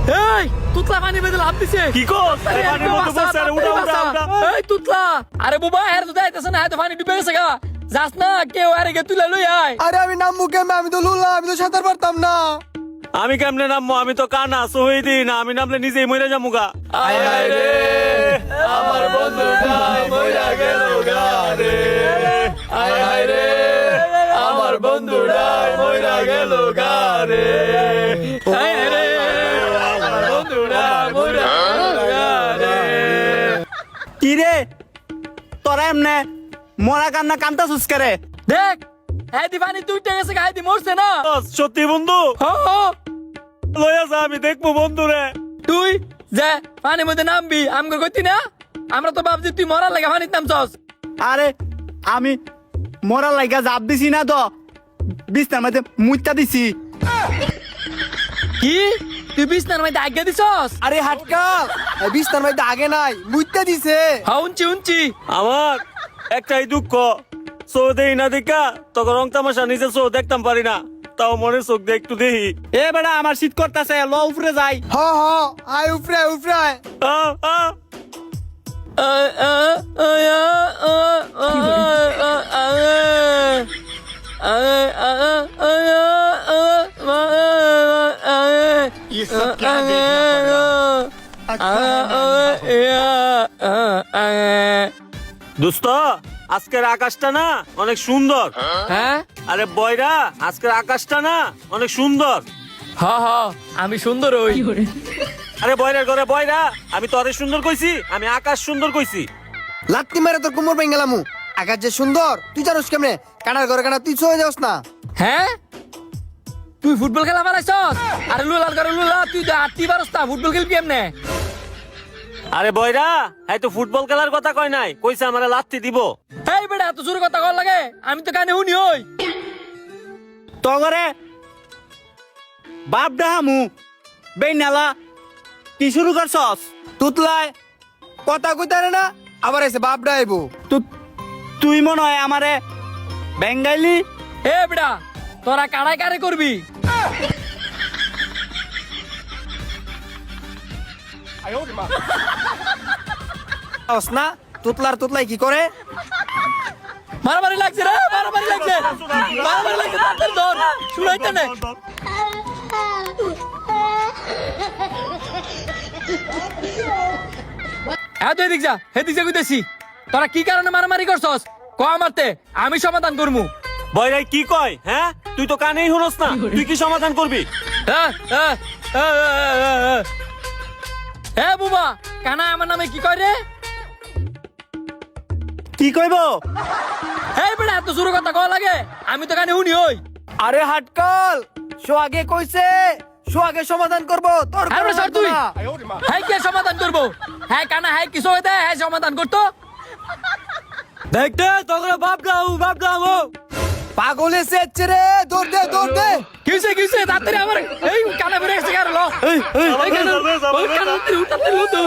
এই তুতলা পানি বেদে লাভ দিছে কি কস আরে পানির মধ্যে বসে আরে উঠা উঠা উঠা এই তুতলা আরে বাবা এর তো যাইতেছ না এত পানি ডুবে গেছে গা যাস না কেউ আরে গে তুলে লই আয় আরে আমি নামবো কেমনে? আমি তো লুলা, আমি তো সাঁতার পারতাম না। আমি কেমনে নামবো? আমি তো কানা সহিদি না, আমি নামলে নিজেই মরে যামুগা। আয় আয় রে আমার বন্ধুটা মইরা গেল গা রে আয় আয় রে আমার বন্ধুটা মইরা গেল গা রে আয় আয় রে আমার বন্ধুটা মইরা গেল গা রে। কি রে তোরা এমনে মরা কান্না কান্তা সুস্কারে দেখ এই দি পানি তুইতে গেছে গায়ে দি মরছে না সত্যি বন্ধু লইয়া যা, আমি দেখবো বন্ধুরে। তুই যা পানির মধ্যে নামবি আমগো কইতি না আমরা তো ভাবছি তুই মরার লাগা পানিতে নামছস আরে আমি মরা লাইগা জাপ দিছি না তো বিছনার মধ্যে মুইতা দিছি। কি তুই বিছনার মধ্যে আজ্ঞা দিছস? আরে হাটকাল, এই বিছনার মধ্যে আগে নাই, মুইতে দিছে। হ্যাঁ উঞ্চি উঞ্চি আমার একটাই দুঃখ, চো দেই না দেখা তখন রং তামাশা নিজে চো দেখতাম পারি না, তাও মনে চোখ দিয়ে একটু দেখি। এ বেড়া আমার শীত করতেছে ল উপরে যাই। হ হ, আয় উপরে উপরে আয়। আহ, আহ। ये सब क्या देखना पड़ দোস্ত আজকের আকাশটা না অনেক সুন্দর। হ্যাঁ আরে বয়রা আজকের আকাশটা না অনেক সুন্দর। হ্যাঁ হ্যাঁ আমি সুন্দর ওই আরে বয়রার ঘরে বয়রা, আমি তোরে সুন্দর কইছি, আমি আকাশ সুন্দর কইছি। লাত্তি মারে তোর কোমর ভেঙে গেলাম। আকাশ যে সুন্দর তুই জানোস কেমনে? কানার ঘরে কানা তুই চলে যাস না। হ্যাঁ তুই ফুটবল খেলা পারাইছস? আরে লুলার করে লুলা তুই তো আটটি পারস না, ফুটবল খেলবি এমনে? আরে বয়রা এই তো ফুটবল খেলার কথা কয় নাই, কইছে আমারে লাত্তি দিব। এই বেটা এত জোরে কথা কল লাগে, আমি তো কানে শুনি ওই তগরে বাপ ডাহামু বেনালা কি শুরু করছস? তুতলায় কথা কইতারে না, আবার এসে বাপ ডাইবো। তুই মনে হয় আমারে বেঙ্গালি। এ বেটা তোরা কাড়াই কারে করবি? না তুতলার তুতলাই কি করে? মারামারি লাগছে রে, মারামারি লাগছে, মারামারি লাগছে, তাড়াতাড়ি ধর, শুনাইতে নে। এদিক যা, এদিক যা কইতেছি। তোরা কি কারণে মারামারি করছস? ক আমারতে, আমি সমাধান করমু। বয়রাই কি কয়? হ্যাঁ তুই তো কানেই শুনস না, তুই কি সমাধান করবি? এ বুবা কানা আমার নামে কি কয় রে? কি কইব? এই বেটা এত জোরে কথা কওয়া লাগে, আমি তো কানে শুনি ওই। আরে হাটকাল, সোহাগে কইছে সোহাগে সমাধান করবো তোর হ্যাঁ কোনো রে স্যার, তুই লাগবে না। হ্যাঁ কে সমাধান করবো? হ্যাঁ কানা হ্যাঁ কিছু হইতে হ্যাঁ সমাধান করতো। দেখতে তোর বাপ দাও পাগল এসেছে রে, দৌড় দে দৌড় দে। কিসে কিসে তাড়াতাড়ি আমার এই কানে বেরে এসে গেল। এই কানে ওই কানে উঠতে লো তো।